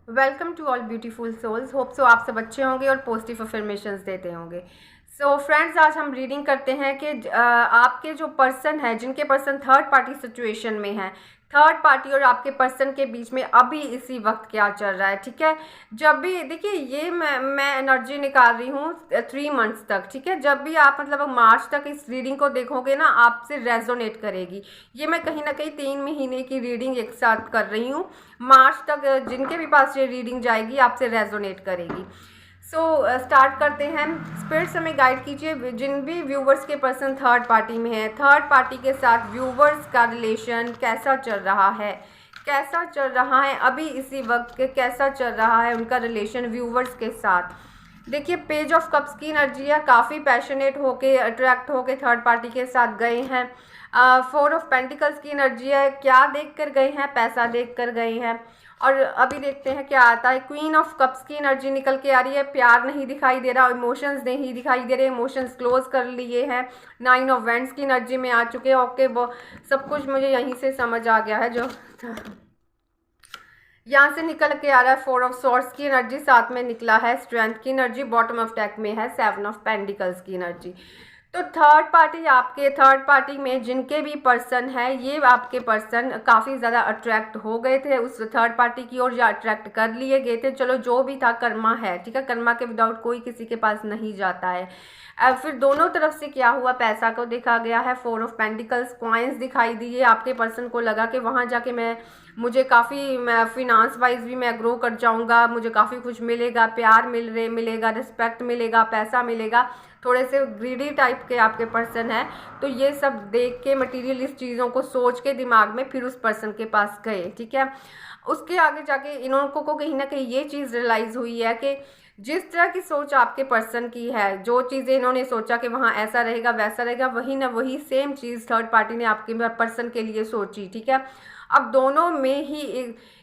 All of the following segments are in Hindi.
Welcome to all beautiful souls. Hope so आप सब अच्छे होंगे और पॉजिटिव अफर्मेशंस देते होंगे। सो फ्रेंड्स, आज हम रीडिंग करते हैं कि आपके जो पर्सन है, जिनके पर्सन थर्ड पार्टी सिचुएशन में है, थर्ड पार्टी और आपके पर्सन के बीच में अभी इसी वक्त क्या चल रहा है। ठीक है, जब भी देखिए ये मैं एनर्जी निकाल रही हूँ 3 मंथ्स तक। ठीक है, जब भी आप मतलब मार्च तक इस रीडिंग को देखोगे ना, आपसे रेजोनेट करेगी। ये मैं कहीं ना कहीं 3 महीने की रीडिंग एक साथ कर रही हूँ। मार्च तक जिनके भी पास ये रीडिंग जाएगी आपसे रेजोनेट करेगी। सो स्टार्ट करते हैं। स्पिरिट्स हमें गाइड कीजिए, जिन भी व्यूवर्स के पर्सन थर्ड पार्टी में है, थर्ड पार्टी के साथ व्यूवर्स का रिलेशन कैसा चल रहा है, कैसा चल रहा है अभी इसी वक्त के, कैसा चल रहा है उनका रिलेशन व्यूवर्स के साथ। देखिए, पेज ऑफ कप्स की एनर्जी है, काफ़ी पैशनेट होके, अट्रैक्ट होके थर्ड पार्टी के साथ गए हैं। 4 ऑफ पेंटिकल्स की एनर्जी है, क्या देख कर गए हैं, पैसा देख कर गए हैं। और अभी देखते हैं क्या आता है। क्वीन ऑफ कप्स की एनर्जी निकल के आ रही है, प्यार नहीं दिखाई दे रहा, इमोशंस नहीं दिखाई दे रहे, इमोशंस क्लोज कर लिए हैं। 9 ऑफ वेंट्स की एनर्जी में आ चुके हैं। ओके, वो सब कुछ मुझे यहीं से समझ आ गया है। जो यहाँ से निकल के आ रहा है 4 ऑफ सॉर्ड्स की एनर्जी, साथ में निकला है स्ट्रेंथ की एनर्जी, बॉटम ऑफ डेक में है 7 ऑफ पेंटिकल्स की एनर्जी। तो थर्ड पार्टी, आपके थर्ड पार्टी में जिनके भी पर्सन है, ये आपके पर्सन काफ़ी ज़्यादा अट्रैक्ट हो गए थे उस थर्ड पार्टी की ओर, या अट्रैक्ट कर लिए गए थे। चलो जो भी था, कर्मा है। ठीक है, कर्मा के विदाउट कोई किसी के पास नहीं जाता है। फिर दोनों तरफ से क्या हुआ, पैसा को देखा गया है। 4 ऑफ पेंटिकल्स, कॉइन्स दिखाई दिए। आपके पर्सन को लगा कि वहाँ जाके मुझे काफ़ी फिनांस वाइज भी मैं ग्रो कर जाऊँगा, मुझे काफ़ी कुछ मिलेगा, प्यार मिलेगा, रिस्पेक्ट मिलेगा, पैसा मिलेगा। थोड़े से ग्रीडी टाइप के आपके पर्सन है। तो ये सब देख के, मटीरियलिस्ट चीज़ों को सोच के दिमाग में फिर उस पर्सन के पास गए। ठीक है, उसके आगे जाके इन्होंने को कहीं ना कहीं ये चीज़ रियलाइज़ हुई है कि जिस तरह की सोच आपके पर्सन की है, जो चीज़ें इन्होंने सोचा कि वहाँ ऐसा रहेगा वैसा रहेगा, वही ना वही सेम चीज़ थर्ड पार्टी ने आपके पर्सन के लिए सोची। ठीक है, अब दोनों में ही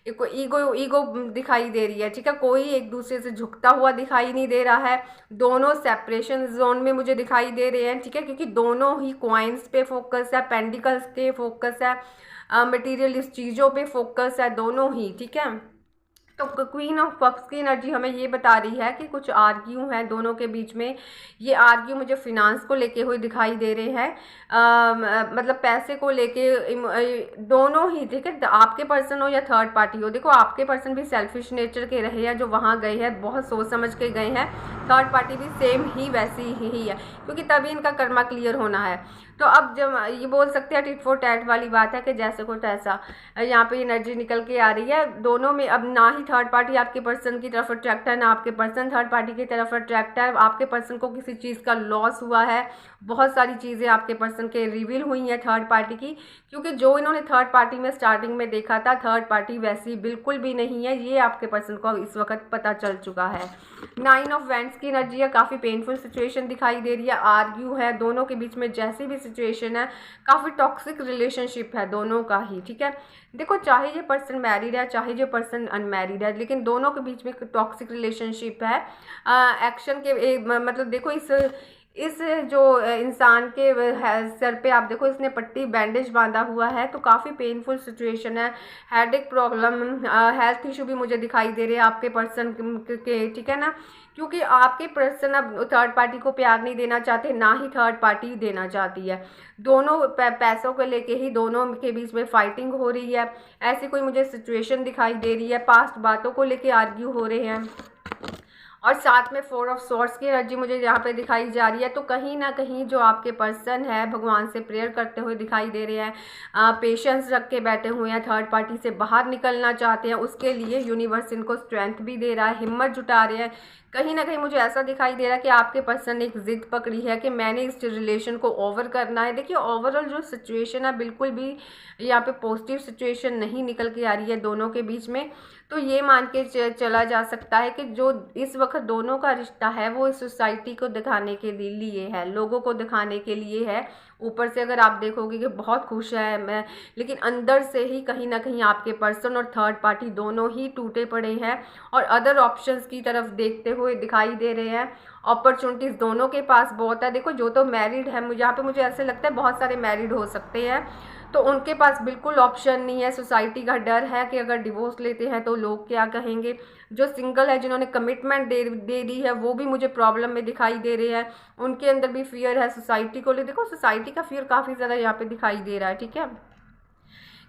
ईगो ईगो दिखाई दे रही है। ठीक है, कोई एक दूसरे से झुकता हुआ दिखाई नहीं दे रहा है। दोनों सेपरेशन जोन में मुझे दिखाई दे रहे हैं। ठीक है, क्योंकि दोनों ही कॉइन्स पे फोकस है, पेंडिकल्स पे फोकस है, मटेरियलिस्ट चीज़ों पे फोकस है, दोनों ही। ठीक है, तो क्वीन ऑफ कप्स की एनर्जी हमें ये बता रही है कि कुछ आर्ग्यू है दोनों के बीच में। ये आर्ग्यू मुझे फिनांस को लेके हुए दिखाई दे रहे हैं, मतलब पैसे को लेके, दोनों ही। ठीक है, आपके पर्सन हो या थर्ड पार्टी हो, देखो आपके पर्सन भी सेल्फिश नेचर के रहे हैं, जो वहाँ गए हैं बहुत सोच समझ के गए हैं। थर्ड पार्टी भी सेम ही वैसी ही है, क्योंकि तभी इनका कर्मा क्लियर होना है। तो अब जब ये बोल सकते हैं टिट फॉर टैट वाली बात है कि जैसे को तैसा, यहाँ पे एनर्जी निकल के आ रही है दोनों में। अब ना ही थर्ड पार्टी आपके पर्सन की तरफ अट्रैक्ट है, ना आपके पर्सन थर्ड पार्टी की तरफ अट्रैक्ट है। आपके पर्सन को किसी चीज़ का लॉस हुआ है, बहुत सारी चीज़ें आपके पर्सन के रिवील हुई हैं थर्ड पार्टी की, क्योंकि जो इन्होंने थर्ड पार्टी में स्टार्टिंग में देखा था, थर्ड पार्टी वैसी बिल्कुल भी नहीं है। ये आपके पर्सन को इस वक्त पता चल चुका है। 9 ऑफ वेंट्स की एनर्जी है, काफ़ी पेनफुल सिचुएशन दिखाई दे रही है, आर्ग्यू है दोनों के बीच में, जैसी भी सिचुएशन है, काफ़ी टॉक्सिक रिलेशनशिप है दोनों का ही। ठीक है, देखो चाहे ये पर्सन मैरिड है, चाहे जो पर्सन अनमैरिड है, लेकिन दोनों के बीच में टॉक्सिक रिलेशनशिप है। एक्शन के मतलब देखो, इस जो इंसान के सर पे आप देखो, इसने पट्टी बैंडेज बांधा हुआ है, तो काफ़ी पेनफुल सिचुएशन है। हेडेक प्रॉब्लम, हेल्थ इशू भी मुझे दिखाई दे रहे हैं आपके पर्सन के। ठीक है ना, क्योंकि आपके पर्सन अब थर्ड पार्टी को प्यार नहीं देना चाहते, ना ही थर्ड पार्टी देना चाहती है। दोनों पैसों को लेके ही दोनों के बीच में फाइटिंग हो रही है, ऐसी कोई मुझे सिचुएशन दिखाई दे रही है। पास्ट बातों को लेके आर्ग्यू हो रहे हैं, और साथ में 4 ऑफ सॉर्ड्स की एनर्जी मुझे यहाँ पे दिखाई जा रही है। तो कहीं ना कहीं जो आपके पर्सन है, भगवान से प्रेयर करते हुए दिखाई दे रहे हैं, पेशेंस रख के बैठे हुए हैं, थर्ड पार्टी से बाहर निकलना चाहते हैं। उसके लिए यूनिवर्स इनको स्ट्रेंथ भी दे रहा है, हिम्मत जुटा रहे हैं। कहीं ना कहीं मुझे ऐसा दिखाई दे रहा है कि आपके पर्सन ने एक जिद पकड़ी है कि मैंने इस रिलेशन को ओवर करना है। देखिए, ओवरऑल जो सिचुएशन है, बिल्कुल भी यहाँ पे पॉजिटिव सिचुएशन नहीं निकल के आ रही है दोनों के बीच में। तो ये मान के चला जा सकता है कि जो इस वक्त दोनों का रिश्ता है, वो इस सोसाइटी को दिखाने के लिए है, लोगों को दिखाने के लिए है। ऊपर से अगर आप देखोगे कि बहुत खुश है मैं, लेकिन अंदर से ही कहीं ना कहीं आपके पर्सन और थर्ड पार्टी दोनों ही टूटे पड़े हैं, और अदर ऑप्शंस की तरफ देखते हुए दिखाई दे रहे हैं। अपॉर्चुनिटीज़ दोनों के पास बहुत है। देखो, जो तो मैरिड है, मुझे यहाँ पे मुझे ऐसे लगता है बहुत सारे मैरिड हो सकते हैं, तो उनके पास बिल्कुल ऑप्शन नहीं है। सोसाइटी का डर है कि अगर डिवोर्स लेते हैं तो लोग क्या कहेंगे। जो सिंगल है, जिन्होंने कमिटमेंट दे दी है, वो भी मुझे प्रॉब्लम में दिखाई दे रहे हैं। उनके अंदर भी फियर है सोसाइटी को ले। देखो सोसाइटी का फियर काफ़ी ज़्यादा यहाँ पे दिखाई दे रहा है, ठीक है,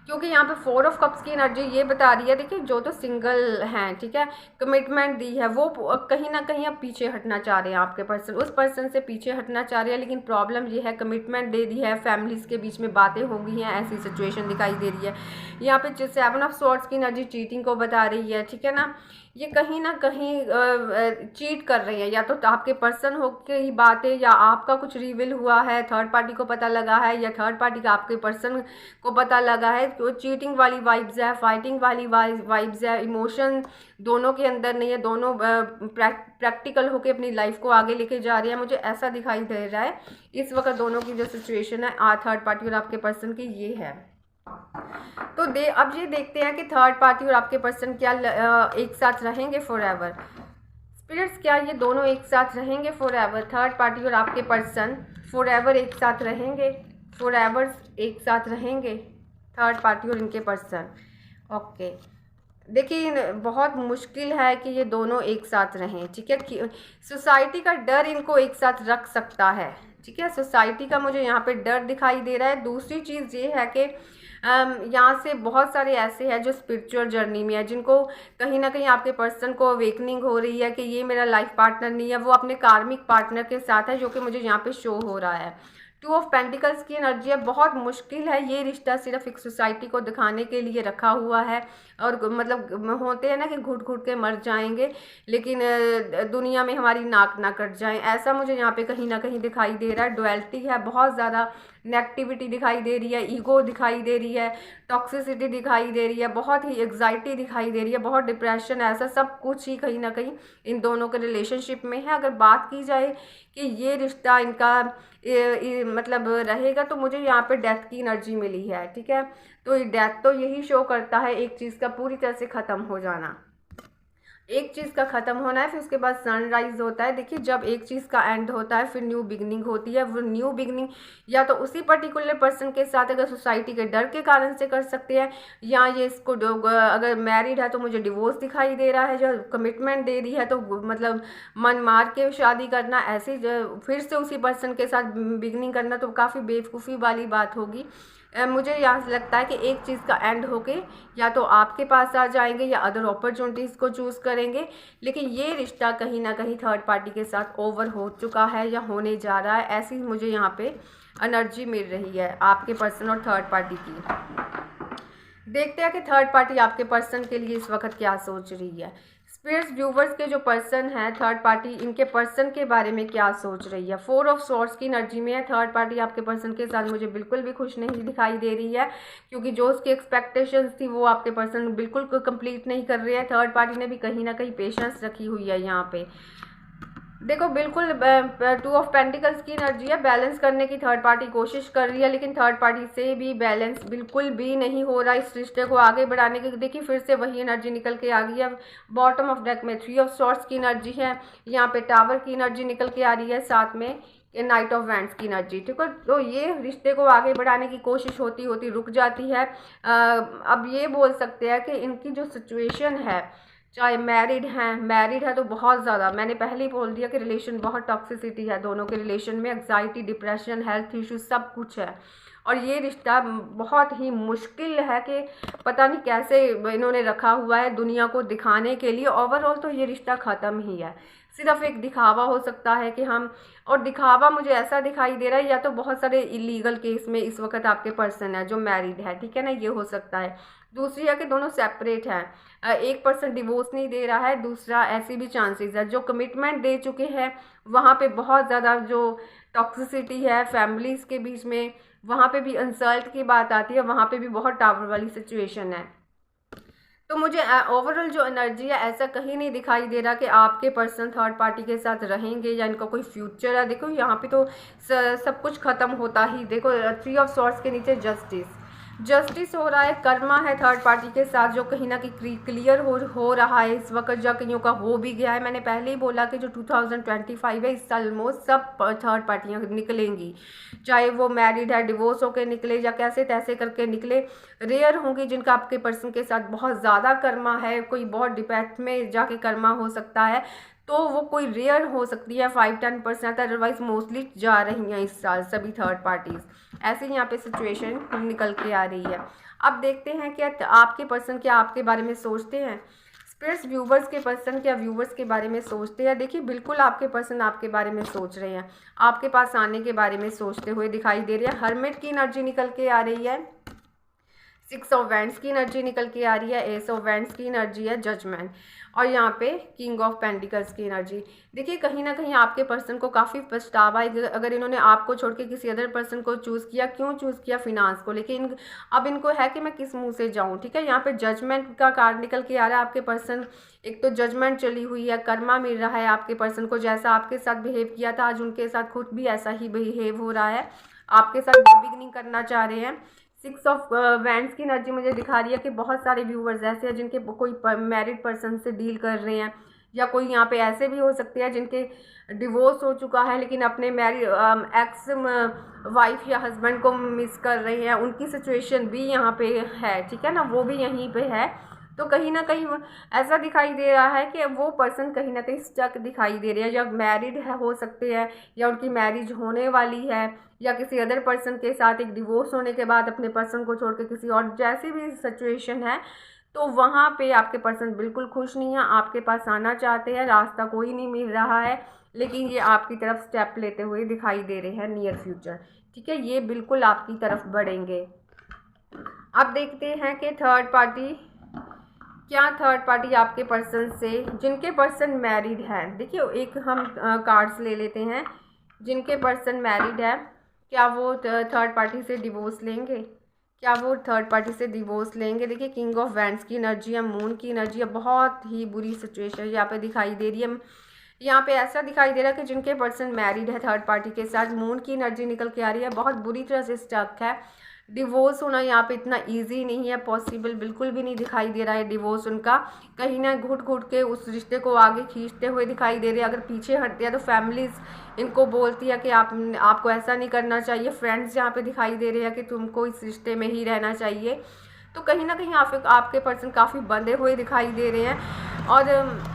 क्योंकि यहाँ पे 4 ऑफ कप्स की एनर्जी ये बता रही है, देखिए जो तो सिंगल हैं, ठीक है, कमिटमेंट दी है, वो कहीं ना कहीं अब पीछे हटना चाह रहे हैं। आपके पर्सन उस पर्सन से पीछे हटना चाह रहे हैं, लेकिन प्रॉब्लम ये है कमिटमेंट दे दी है, फैमिलीज़ के बीच में बातें हो गई हैं, ऐसी सिचुएशन दिखाई दे रही है। यहाँ पे 7 ऑफ स्वॉर्ड्स की एनर्जी चीटिंग को बता रही है, ठीक है ना। ये कहीं ना कहीं चीट कर रही है, या तो आपके पर्सन हो की बातें, या आपका कुछ रिवील हुआ है, थर्ड पार्टी को पता लगा है, या थर्ड पार्टी का आपके पर्सन को पता लगा है। तो चीटिंग वाली वाइब्स है, फाइटिंग वाली वाइब्स है, इमोशन दोनों के अंदर नहीं है, दोनों प्रैक्टिकल होकर अपनी लाइफ को आगे लेके जा रहे हैं। मुझे ऐसा दिखाई दे रहा है इस वक्त दोनों की जो सिचुएशन है थर्ड पार्टी और आपके पर्सन की, ये है। तो अब ये देखते हैं कि थर्ड पार्टी और आपके पर्सन क्या एक साथ रहेंगे फॉर एवर। स्पिरिट्स, क्या ये दोनों एक साथ रहेंगे फॉर एवर? थर्ड पार्टी और आपके पर्सन फॉर एवर एक साथ रहेंगे, फॉर एवर एक साथ रहेंगे, थर्ड पार्टी और इनके पर्सन। ओके, देखिए बहुत मुश्किल है कि ये दोनों एक साथ रहें, ठीक है। सोसाइटी का डर इनको एक साथ रख सकता है, ठीक है। सोसाइटी का मुझे यहाँ पे डर दिखाई दे रहा है। दूसरी चीज़ ये है कि यहाँ से बहुत सारे ऐसे हैं जो स्पिरिचुअल जर्नी में है, जिनको कहीं ना कहीं आपके पर्सन को अवेकनिंग हो रही है कि ये मेरा लाइफ पार्टनर नहीं है, वो अपने कार्मिक पार्टनर के साथ है, जो कि मुझे यहाँ पे शो हो रहा है। 2 ऑफ पेंटिकल्स की एनर्जी है। बहुत मुश्किल है, ये रिश्ता सिर्फ एक सोसाइटी को दिखाने के लिए रखा हुआ है, और मतलब होते हैं ना कि घुट घुट के मर जाएंगे, लेकिन दुनिया में हमारी नाक ना कट जाए, ऐसा मुझे यहाँ पे कहीं ना कहीं दिखाई दे रहा है। डुअलिटी है, बहुत ज़्यादा नेगेटिविटी दिखाई दे रही है, ईगो दिखाई दे रही है, टॉक्सिसिटी दिखाई दे रही है, बहुत ही एग्जाइटी दिखाई दे रही है, बहुत डिप्रेशन, ऐसा सब कुछ ही कहीं ना कहीं इन दोनों के रिलेशनशिप में है। अगर बात की जाए कि ये रिश्ता इनका मतलब रहेगा, तो मुझे यहाँ पे डेथ की एनर्जी मिली है, ठीक है। तो डेथ तो यही शो करता है एक चीज़ का पूरी तरह से ख़त्म हो जाना, एक चीज़ का ख़त्म होना है, फिर उसके बाद सनराइज होता है। देखिए जब एक चीज़ का एंड होता है फिर न्यू बिगनिंग होती है। वो न्यू बिगनिंग या तो उसी पर्टिकुलर पर्सन के साथ अगर सोसाइटी के डर के कारण से कर सकते हैं, या ये इसको अगर मैरिड है तो मुझे डिवोर्स दिखाई दे रहा है, जो कमिटमेंट दे दी है तो मतलब मन मार के शादी करना, ऐसे फिर से उसी पर्सन के साथ बिगनिंग करना तो काफ़ी बेवकूफ़ी वाली बात होगी। मुझे यहाँ से लगता है कि एक चीज़ का एंड होके या तो आपके पास आ जाएंगे या अदर अपॉर्चुनिटीज़ को चूज़ करेंगे, लेकिन ये रिश्ता कहीं ना कहीं थर्ड पार्टी के साथ ओवर हो चुका है या होने जा रहा है, ऐसी मुझे यहाँ पे एनर्जी मिल रही है आपके पर्सन और थर्ड पार्टी की। देखते हैं कि थर्ड पार्टी आपके पर्सन के लिए इस वक्त क्या सोच रही है। स्पिरिट्स व्यूवर्स के जो पर्सन है थर्ड पार्टी, इनके पर्सन के बारे में क्या सोच रही है। 4 ऑफ स्वॉर्ड्स की एनर्जी में है। थर्ड पार्टी आपके पर्सन के साथ मुझे बिल्कुल भी खुश नहीं दिखाई दे रही है, क्योंकि जो उसकी एक्सपेक्टेशंस थी वो आपके पर्सन बिल्कुल कंप्लीट नहीं कर रहे हैं। थर्ड पार्टी ने भी कहीं ना कहीं पेशेंस रखी हुई है यहाँ पे। देखो बिल्कुल 2 ऑफ पेंटिकल्स की एनर्जी है। बैलेंस करने की थर्ड पार्टी कोशिश कर रही है, लेकिन थर्ड पार्टी से भी बैलेंस बिल्कुल भी नहीं हो रहा इस रिश्ते को आगे बढ़ाने की। देखिए फिर से वही एनर्जी निकल के आ गई है। बॉटम ऑफ डेक में 3 ऑफ स्वॉर्ड्स की एनर्जी है, यहाँ पे टावर की एनर्जी निकल के आ रही है, साथ में नाइट ऑफ वैंड्स की एनर्जी, ठीक है। तो ये रिश्ते को आगे बढ़ाने की कोशिश होती होती रुक जाती है। अब ये बोल सकते हैं कि इनकी जो सिचुएशन है, चाहे मैरिड है तो बहुत ज़्यादा, मैंने पहले ही बोल दिया कि रिलेशन बहुत टॉक्सिसिटी है दोनों के रिलेशन में, एग्जाइटी, डिप्रेशन, हेल्थ इश्यूज सब कुछ है। और ये रिश्ता बहुत ही मुश्किल है कि पता नहीं कैसे इन्होंने रखा हुआ है दुनिया को दिखाने के लिए। ओवरऑल तो ये रिश्ता ख़त्म ही है, सिर्फ एक दिखावा हो सकता है कि हम, और दिखावा मुझे ऐसा दिखाई दे रहा है या तो बहुत सारे इलीगल केस में इस वक्त आपके पर्सन है जो मैरिड है, ठीक है ना, ये हो सकता है। दूसरी है कि दोनों सेपरेट हैं, एक पर्सन डिवोर्स नहीं दे रहा है, दूसरा ऐसी भी चांसेस है जो कमिटमेंट दे चुके हैं वहाँ पे बहुत ज़्यादा जो टॉक्सिसिटी है फैमिलीज़ के बीच में, वहाँ पे भी इंसल्ट की बात आती है, वहाँ पे भी बहुत टावर वाली सिचुएशन है। तो मुझे ओवरऑल जो एनर्जी है ऐसा कहीं नहीं दिखाई दे रहा कि आपके पर्सन थर्ड पार्टी के साथ रहेंगे या इनका कोई फ्यूचर है। देखो यहाँ पे तो सब कुछ ख़त्म होता ही, देखो 3 ऑफ स्वॉर्ड्स के नीचे जस्टिस, जस्टिस हो रहा है, कर्मा है थर्ड पार्टी के साथ जो कहीं ना कहीं क्लियर हो रहा है इस वक्त, जा कईयों का हो भी गया है। मैंने पहले ही बोला कि जो 2025 है इस साल ऑलमोस्ट सब थर्ड पार्टियां निकलेंगी, चाहे वो मैरिड है, डिवोर्स होकर निकले या कैसे तैसे करके निकले। रेयर होंगी जिनका आपके पर्सन के साथ बहुत ज़्यादा कर्मा है, कोई बहुत डिपेक्ट में जाके कर्मा हो सकता है, तो वो कोई रेयर हो सकती है 5-10%, अदरवाइज मोस्टली जा रही हैं इस साल सभी थर्ड पार्टीज़। ऐसे ही यहाँ पे सिचुएशन निकल के आ रही है। अब देखते हैं कि आपके पर्सन क्या आपके बारे में सोचते हैं। स्पिरिट्स व्यूवर्स के पर्सन क्या व्यूवर्स के बारे में सोचते हैं। देखिए बिल्कुल आपके पर्सन आपके बारे में सोच रहे हैं, आपके पास आने के बारे में सोचते हुए दिखाई दे रहे हैं। हर्मिट की एनर्जी निकल के आ रही है, 6 ऑफ वैंड्स की एनर्जी निकल के आ रही है, एस ऑफ वैंड्स की एनर्जी है, जजमेंट, और यहाँ पे किंग ऑफ पेंटिकल्स की एनर्जी। देखिए कहीं ना कहीं आपके पर्सन को काफ़ी पछतावा है अगर इन्होंने आपको छोड़ के किसी अदर पर्सन को चूज़ किया। क्यों चूज़ किया? फिनांस को लेकिन अब इनको है कि मैं किस मुंह से जाऊँ। ठीक है, यहाँ पे जजमेंट का कार्ड निकल के आ रहा है। आपके पर्सन एक तो जजमेंट चली हुई है, कर्मा मिल रहा है आपके पर्सन को, जैसा आपके साथ बिहेव किया था आज उनके साथ खुद भी ऐसा ही बिहेव हो रहा है, आपके साथ बिगिनिंग करना चाह रहे हैं। 6 ऑफ वैंड्स की एनर्जी मुझे दिखा रही है कि बहुत सारे व्यूवर्स ऐसे हैं जिनके कोई मैरिड पर्सन से डील कर रहे हैं, या कोई यहाँ पे ऐसे भी हो सकते हैं जिनके डिवोर्स हो चुका है लेकिन अपने एक्स वाइफ या हस्बैंड को मिस कर रहे हैं, उनकी सिचुएशन भी यहाँ पे है। ठीक है ना, वो भी यहीं पे है। तो कहीं ना कहीं ऐसा दिखाई दे रहा है कि वो पर्सन कहीं ना कहीं स्टक दिखाई दे रहे हैं, या मैरिड है हो सकते हैं, या उनकी मैरिज होने वाली है, या किसी अदर पर्सन के साथ एक डिवोर्स होने के बाद अपने पर्सन को छोड़ के किसी और, जैसी भी सिचुएशन है। तो वहाँ पे आपके पर्सन बिल्कुल खुश नहीं है, आपके पास आना चाहते हैं, रास्ता कोई नहीं मिल रहा है, लेकिन ये आपकी तरफ स्टेप लेते हुए दिखाई दे रहे हैं नियर फ्यूचर। ठीक है, ये बिल्कुल आपकी तरफ बढ़ेंगे। अब देखते हैं कि थर्ड पार्टी क्या थर्ड पार्टी आपके पर्सन से, जिनके पर्सन मैरिड है, देखिए एक हम कार्ड्स ले लेते हैं। जिनके पर्सन मैरिड है, क्या वो थर्ड पार्टी से डिवोर्स लेंगे? क्या वो थर्ड पार्टी से डिवोर्स लेंगे? देखिए किंग ऑफ वैंड्स की एनर्जी है, मून की एनर्जी है, बहुत ही बुरी सिचुएशन यहाँ पे दिखाई दे रही है। यहाँ पे ऐसा दिखाई दे रहा है कि जिनके पर्सन मैरिड है थर्ड पार्टी के साथ, मून की एनर्जी निकल के आ रही है, बहुत बुरी तरह से स्टक है। डिवोर्स होना यहाँ पे इतना इजी नहीं है, पॉसिबल बिल्कुल भी नहीं दिखाई दे रहा है डिवोर्स उनका। कहीं ना घुट घुट के उस रिश्ते को आगे खींचते हुए दिखाई दे रहे हैं। अगर पीछे हटते हैं तो फैमिलीज इनको बोलती है कि आपको ऐसा नहीं करना चाहिए। फ्रेंड्स यहाँ पे दिखाई दे रहे हैं कि तुमको इस रिश्ते में ही रहना चाहिए। तो कहीं ना कहीं आपके पर्सन काफ़ी बंधे हुए दिखाई दे रहे हैं, और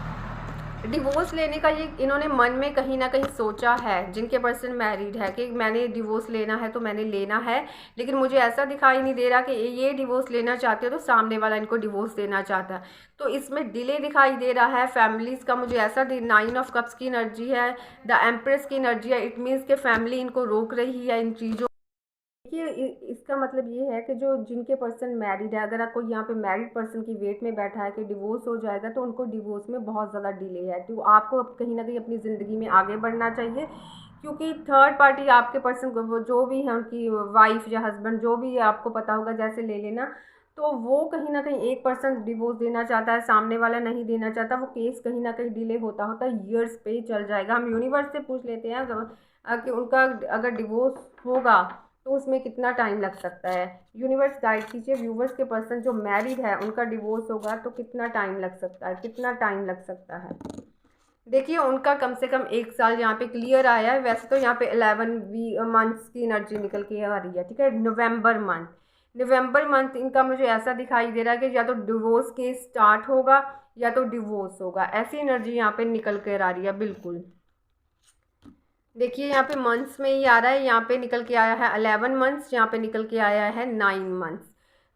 डिवोर्स लेने का ये इन्होंने मन में कहीं ना कहीं सोचा है, जिनके पर्सन मैरिड है, कि मैंने डिवोर्स लेना है तो मैंने लेना है। लेकिन मुझे ऐसा दिखाई नहीं दे रहा कि ये डिवोर्स लेना चाहते हो तो सामने वाला इनको डिवोर्स देना चाहता है, तो इसमें डिले दिखाई दे रहा है फैमिलीज़ का। मुझे ऐसा 9 ऑफ कप्स की एनर्जी है, द एम्प्रेस की एनर्जी है। इट मीन्स के फैमिली इनको रोक रही है इन चीज़ों। देखिए इसका मतलब ये है कि जो जिनके पर्सन मैरिड है, अगर कोई यहाँ पे मैरिड पर्सन की वेट में बैठा है कि डिवोर्स हो जाएगा, तो उनको डिवोर्स में बहुत ज़्यादा डिले है। तो आपको कहीं ना कहीं अपनी ज़िंदगी में आगे बढ़ना चाहिए, क्योंकि थर्ड पार्टी आपके पर्सन को जो भी है, उनकी वाइफ या हस्बैंड जो भी है, आपको पता होगा, जैसे ले लेना, तो वो कहीं ना कहीं एक पर्सन डिवोर्स देना चाहता है, सामने वाला नहीं देना चाहता। वो केस कहीं ना कहीं डिले होता होता ईयर्स पे ही चल जाएगा। हम यूनिवर्स से पूछ लेते हैं कि उनका अगर डिवोर्स होगा तो उसमें कितना टाइम लग सकता है। यूनिवर्स गाइड कीजिए, व्यूवर्स के पर्सन जो मैरिड है उनका डिवोर्स होगा तो कितना टाइम लग सकता है, कितना टाइम लग सकता है। देखिए उनका कम से कम 1 साल यहाँ पे क्लियर आया है। वैसे तो यहाँ पे 11 मंथ्स की एनर्जी निकल के आ रही है। ठीक है, नवंबर मंथ इनका मुझे ऐसा दिखाई दे रहा है कि या तो डिवोर्स केस स्टार्ट होगा या तो डिवोर्स होगा, ऐसी एनर्जी यहाँ पे निकल कर आ रही है। बिल्कुल देखिए यहाँ पे मंथ्स में ही आ रहा है, यहाँ पे निकल के आया है 11 मंथ्स, यहाँ पे निकल के आया है 9 मंथ्स।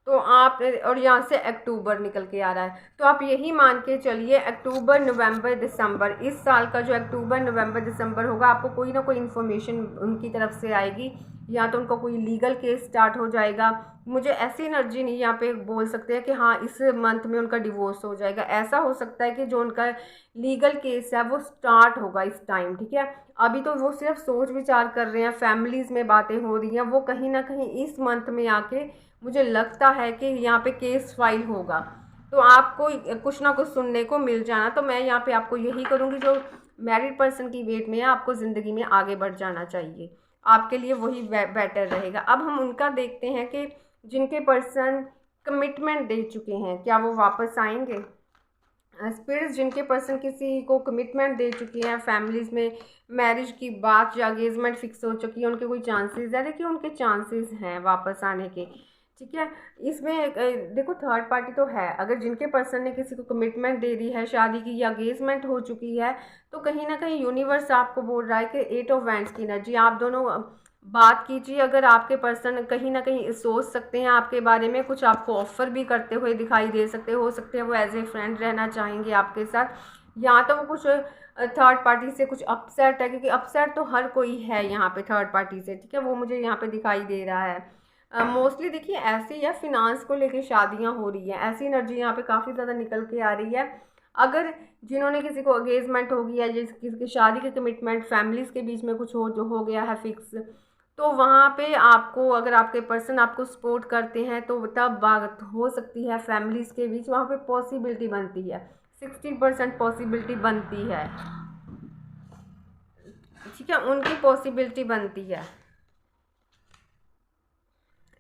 तो आप, और यहाँ से अक्टूबर निकल के आ रहा है, तो आप यही मान के चलिए अक्टूबर नवंबर दिसंबर, इस साल का जो अक्टूबर नवंबर दिसंबर होगा, आपको कोई ना कोई इन्फॉर्मेशन उनकी तरफ से आएगी, या तो उनका कोई लीगल केस स्टार्ट हो जाएगा। मुझे ऐसी एनर्जी नहीं यहाँ पे बोल सकते हैं कि हाँ इस मंथ में उनका डिवोर्स हो जाएगा। ऐसा हो सकता है कि जो उनका लीगल केस है वो स्टार्ट होगा इस टाइम। ठीक है, अभी तो वो सिर्फ सोच विचार कर रहे हैं, फैमिलीज़ में बातें हो रही हैं, वो कहीं ना कहीं इस मंथ में आके मुझे लगता है कि यहाँ पे केस फाइल होगा, तो आपको कुछ ना कुछ सुनने को मिल जाना। तो मैं यहाँ पे आपको यही करूँगी, जो मैरिड पर्सन की वेट में है, आपको ज़िंदगी में आगे बढ़ जाना चाहिए, आपके लिए वही बेटर रहेगा। अब हम उनका देखते हैं कि जिनके पर्सन कमिटमेंट दे चुके हैं, क्या वो वापस आएंगे? स्पिरिट्स जिनके पर्सन किसी को कमिटमेंट दे चुके हैं, फैमिलीज़ में मैरिज की बात या एंगेजमेंट फिक्स हो चुकी है, उनके कोई चांसेस है? देखिए उनके चांसेस हैं वापस आने के, ठीक है। इसमें देखो थर्ड पार्टी तो है, अगर जिनके पर्सन ने किसी को कमिटमेंट दे दी है, शादी की या एंगेजमेंट हो चुकी है, तो कहीं ना कहीं यूनिवर्स आपको बोल रहा है कि 8 ऑफ वैंड्स की एनर्जी, आप दोनों बात कीजिए। अगर आपके पर्सन कहीं ना कहीं सोच सकते हैं आपके बारे में, कुछ आपको ऑफर भी करते हुए दिखाई दे सकते, हो सकते हैं वो एज ए फ्रेंड रहना चाहेंगे आपके साथ, या तो वो कुछ थर्ड पार्टी से कुछ अपसेट है, क्योंकि अपसेट तो हर कोई है यहाँ पे थर्ड पार्टी से, ठीक है, वो मुझे यहाँ पे दिखाई दे रहा है। मोस्टली देखिए ऐसी है, फिनांस को लेके शादियाँ हो रही हैं, ऐसी एनर्जी यहाँ पे काफ़ी ज़्यादा निकल के आ रही है। अगर जिन्होंने किसी को एंगेजमेंट हो गया, जिस किसी की शादी के कमिटमेंट फैमिलीज़ के बीच में कुछ हो गया है फिक्स, तो वहाँ पे आपको, अगर आपके पर्सन आपको सपोर्ट करते हैं तो तब बात हो सकती है फैमिलीज़ के बीच, वहाँ पे पॉसिबिलिटी बनती है, 60% पॉसिबिलिटी बनती है, ठीक है, उनकी पॉसिबिलिटी बनती है।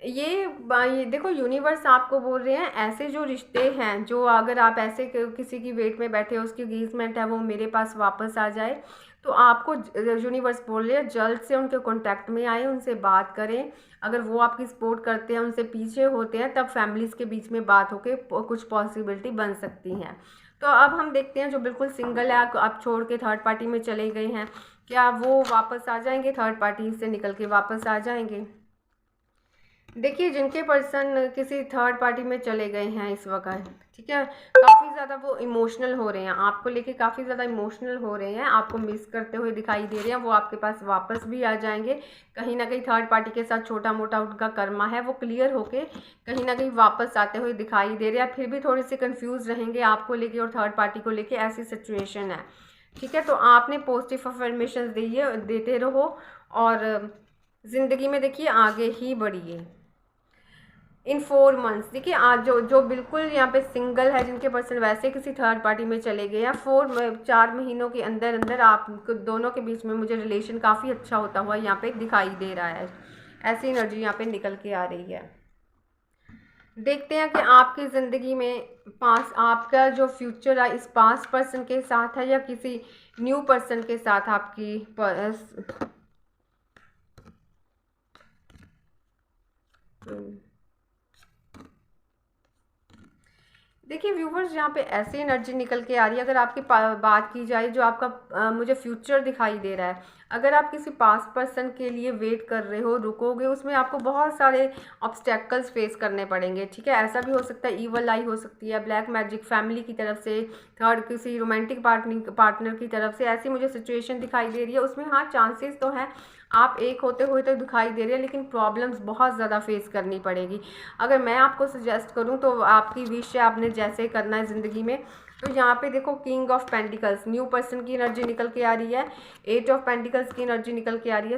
ये देखो यूनिवर्स आपको बोल रहे हैं ऐसे जो रिश्ते हैं, जो अगर आप ऐसे किसी की वेट में बैठे हो, उसकी एंगेजमेंट है, वो मेरे पास वापस आ जाए, तो आपको यूनिवर्स बोल रहे हैं जल्द से उनके कांटेक्ट में आए, उनसे बात करें। अगर वो आपकी सपोर्ट करते हैं, उनसे पीछे होते हैं, तब फैमिलीज़ के बीच में बात होके कुछ पॉसिबिलिटी बन सकती हैं। तो अब हम देखते हैं जो बिल्कुल सिंगल है, आप छोड़ के थर्ड पार्टी में चले गए हैं, क्या वो वापस आ जाएंगे? थर्ड पार्टी से निकल के वापस आ जाएंगे? देखिए जिनके पर्सन किसी थर्ड पार्टी में चले गए हैं इस वक्त, ठीक है, काफ़ी ज़्यादा वो इमोशनल हो रहे हैं, आपको लेके काफ़ी ज़्यादा इमोशनल हो रहे हैं, आपको मिस करते हुए दिखाई दे रहे हैं, वो आपके पास वापस भी आ जाएंगे। कहीं ना कहीं थर्ड पार्टी के साथ छोटा मोटा उनका कर्मा है, वो क्लियर होके कहीं ना कहीं वापस आते हुए दिखाई दे रहे हैं। फिर भी थोड़े से कन्फ्यूज़ रहेंगे आपको लेके और थर्ड पार्टी को लेके, ऐसी सिचुएशन है, ठीक है। तो आपने पॉजिटिव अफर्मेशन देते रहो और ज़िंदगी में देखिए आगे ही बढ़िए। इन 4 मंथ्स देखिए, आज जो बिल्कुल यहाँ पे सिंगल है, जिनके पर्सन वैसे किसी थर्ड पार्टी में चले गए हैं, 4 महीनों के अंदर अंदर आप दोनों के बीच में मुझे रिलेशन काफ़ी अच्छा होता हुआ यहाँ पे दिखाई दे रहा है, ऐसी एनर्जी यहाँ पे निकल के आ रही है। देखते हैं कि आपकी ज़िंदगी में आपका जो फ्यूचर है इस पास्ट पर्सन के साथ है या किसी न्यू पर्सन के साथ आपकी देखिए व्यूवर्स, यहाँ पे ऐसी एनर्जी निकल के आ रही है, अगर आपकी बात की जाए जो आपका मुझे फ्यूचर दिखाई दे रहा है, अगर आप किसी पास्ट पर्सन के लिए वेट कर रहे हो, रुकोगे, उसमें आपको बहुत सारे ऑब्स्टेकल्स फेस करने पड़ेंगे, ठीक है। ऐसा भी हो सकता है ईवल आई हो सकती है, ब्लैक मैजिक फैमिली की तरफ से, थर्ड किसी रोमांटिक पार्टनर की तरफ से, ऐसी मुझे सिचुएशन दिखाई दे रही है। उसमें हाँ चांसेस तो हैं, आप एक होते हुए तो दिखाई दे रहे हैं, लेकिन प्रॉब्लम्स बहुत ज़्यादा फेस करनी पड़ेगी। अगर मैं आपको सजेस्ट करूं तो आपकी विश है, आपने जैसे करना है ज़िंदगी में। तो यहाँ पे देखो king of pentacles new person की एनर्जी निकल के आ रही है, 8 ऑफ पेंटिकल्स की एनर्जी निकल के आ रही है,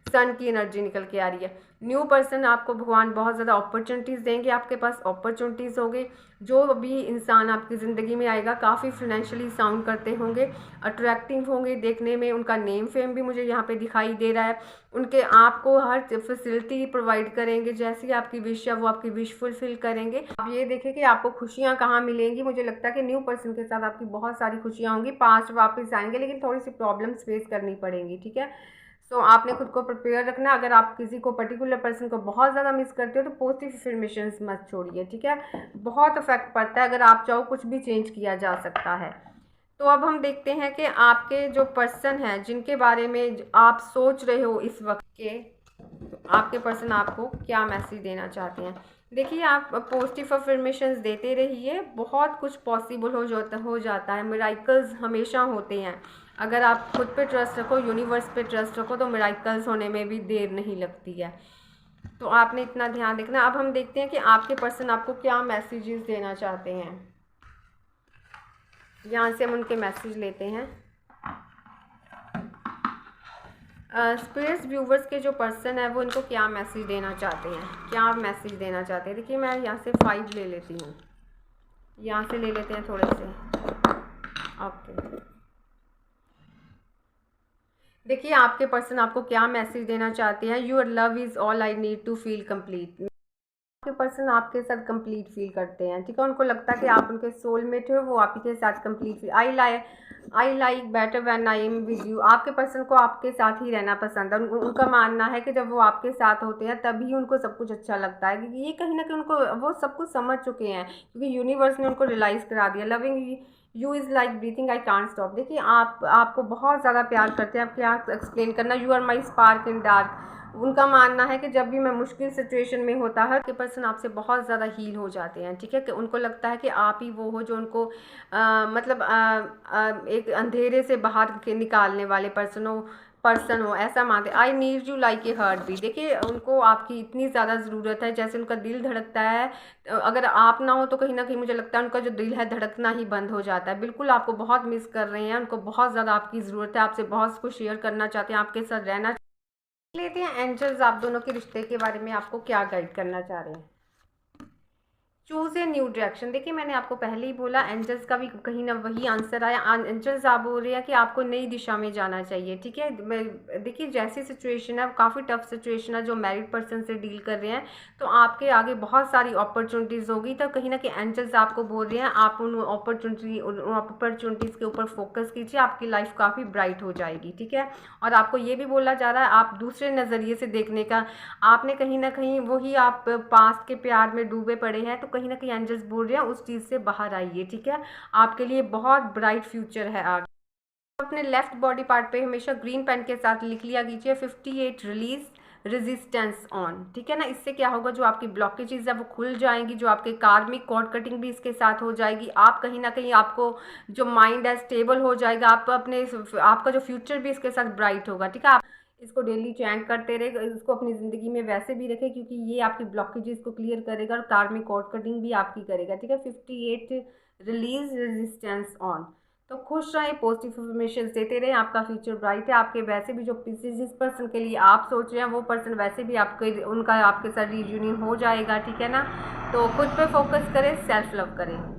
सन की एनर्जी निकल के आ रही है। न्यू पर्सन आपको भगवान बहुत ज़्यादा अपॉर्चुनिटीज़ देंगे, आपके पास अपॉर्चुनिटीज़ होंगे। जो भी इंसान आपकी ज़िंदगी में आएगा काफ़ी फाइनेंशियली साउंड करते होंगे, अट्रैक्टिव होंगे देखने में, उनका नेम फेम भी मुझे यहाँ पे दिखाई दे रहा है। उनके आपको हर फैसिलिटी प्रोवाइड करेंगे, जैसी आपकी विश है वो आपकी विश फुलफिल करेंगे। आप ये देखें कि आपको खुशियाँ कहाँ मिलेंगी। मुझे लगता है कि न्यू पर्सन के साथ आपकी बहुत सारी खुशियाँ होंगी, पास्ट वापस आएंगे, लेकिन थोड़ी सी प्रॉब्लम्स फेस करनी पड़ेंगी, ठीक है। सो आपने खुद को प्रिपेयर रखना। अगर आप किसी को पर्टिकुलर पर्सन को बहुत ज़्यादा मिस करते हो तो पॉजिटिव अफर्मेशंस मत छोड़िए, ठीक है, बहुत इफेक्ट पड़ता है। अगर आप चाहो कुछ भी चेंज किया जा सकता है। तो अब हम देखते हैं कि आपके जो पर्सन हैं जिनके बारे में आप सोच रहे हो इस वक्त के, आपके पर्सन आपको क्या मैसेज देना चाहते हैं। देखिए आप पॉजिटिव अफर्मेशंस देते रहिए, बहुत कुछ पॉसिबल हो जाता है, मिराकल्स हमेशा होते हैं। अगर आप खुद पे ट्रस्ट रखो, यूनिवर्स पे ट्रस्ट रखो, तो मिराकल्स होने में भी देर नहीं लगती है। तो आपने इतना ध्यान देखना। अब हम देखते हैं कि आपके पर्सन आपको क्या मैसेजेस देना चाहते हैं। यहाँ से हम उनके मैसेज लेते हैं। स्पिरिट्स व्यूवर्स के जो पर्सन है वो इनको क्या मैसेज देना चाहते हैं, क्या मैसेज देना चाहते हैं। देखिए मैं यहाँ से 5 ले लेती हूँ, यहाँ से ले लेते हैं थोड़े से। ओके, देखिए आपके पर्सन आपको क्या मैसेज देना चाहते हैं। Your love is all I need to feel complete. आपके पर्सन आपके साथ कंप्लीट फील करते हैं, ठीक है। उनको लगता है कि आप उनके सोलमेट हो, वो आप ही के साथ complete feel I like better when I am with you. आपके पर्सन को आपके साथ ही रहना पसंद है। उनका मानना है कि जब वो आपके साथ होते हैं तभी उनको सब कुछ अच्छा लगता है, क्योंकि ये कहीं ना कहीं उनको वो सब कुछ समझ चुके हैं, क्योंकि यूनिवर्स ने उनको रियलाइज़ करा दिया। Loving you is like breathing I can't stop. देखिए आपको बहुत ज़्यादा प्यार करते हैं। आप क्या एक्सप्लेन करना, you are my spark in dark. उनका मानना है कि जब भी मैं मुश्किल सिचुएशन में होता है कि पर्सन आपसे बहुत ज़्यादा हील हो जाते हैं, ठीक है। कि उनको लगता है कि आप ही वो हो जो उनको मतलब एक अंधेरे से बाहर के निकालने वाले पर्सन हो, ऐसा मानते। I need you like a heart beat. देखिए उनको आपकी इतनी ज़्यादा ज़रूरत है, जैसे उनका दिल धड़कता है, अगर आप ना हो तो कहीं ना कहीं मुझे लगता है उनका जो दिल है धड़कना ही बंद हो जाता है। बिल्कुल आपको बहुत मिस कर रहे हैं, उनको बहुत ज़्यादा आपकी ज़रूरत है, आपसे बहुत कुछ शेयर करना चाहते हैं, आपके साथ रहना लेते हैं। एंजल्स आप दोनों के रिश्ते के बारे में आपको क्या गाइड करना चाह रहे हैं। Choose a new direction. देखिए मैंने आपको पहले ही बोला, एंजल्स का भी कहीं ना वही आंसर आया। एंजल्स आप बोल रहे हैं कि आपको नई दिशा में जाना चाहिए, ठीक है। देखिए जैसी सिचुएशन है वो काफ़ी टफ सिचुएशन है, जो मैरिड पर्सन से डील कर रहे हैं, तो आपके आगे बहुत सारी अपॉर्चुनिटीज़ होगी। तो कहीं ना कहीं एंजल्स आपको बोल रहे हैं आप उन अपॉर्चुनिटीज़ के ऊपर फोकस कीजिए, आपकी लाइफ काफ़ी ब्राइट हो जाएगी, ठीक है। और आपको ये भी बोला जा रहा है आप दूसरे नज़रिए से देखने का, आपने कहीं ना कहीं वही आप पास्ट के प्यार में डूबे पड़े हैं, तो कहीं ना कहीं एंजल्स बोल रहे हैं उस चीज़ से बाहर आइए, ठीक है। आपके लिए बहुत ब्राइट फ्यूचर है आगे। अपने लेफ्ट बॉडी पार्ट पे हमेशा ग्रीन पेन के साथ लिख लिया कीजिए 58 रिलीज रेजिस्टेंस ऑन, ठीक है ना। इससे क्या होगा, जो आपकी ब्लॉकेजेज है वो खुल जाएंगी, जो आपके कार्मिक कॉर्ड कटिंग भी इसके साथ हो जाएगी। आप कहीं ना कहीं आपको जो माइंड है स्टेबल हो जाएगा, आप अपने आपका जो फ्यूचर भी इसके साथ ब्राइट होगा, ठीक है। आप इसको डेली चैंट करते रहे, इसको अपनी ज़िंदगी में वैसे भी रखें, क्योंकि ये आपकी ब्लॉकेजेस को क्लियर करेगा और कार्मिक कॉर्ड कटिंग भी आपकी करेगा, ठीक है। 58 रिलीज रेजिस्टेंस ऑन। तो खुश रहें, पॉजिटिव इन्फॉर्मेशन देते रहें, आपका फ्यूचर ब्राइट है। आपके वैसे भी जो जिस पर्सन के लिए आप सोच रहे हैं वो पर्सन वैसे भी उनका आपके साथ रियूनियन हो जाएगा, ठीक है ना। तो खुद पे फोकस करें, सेल्फ लव करें।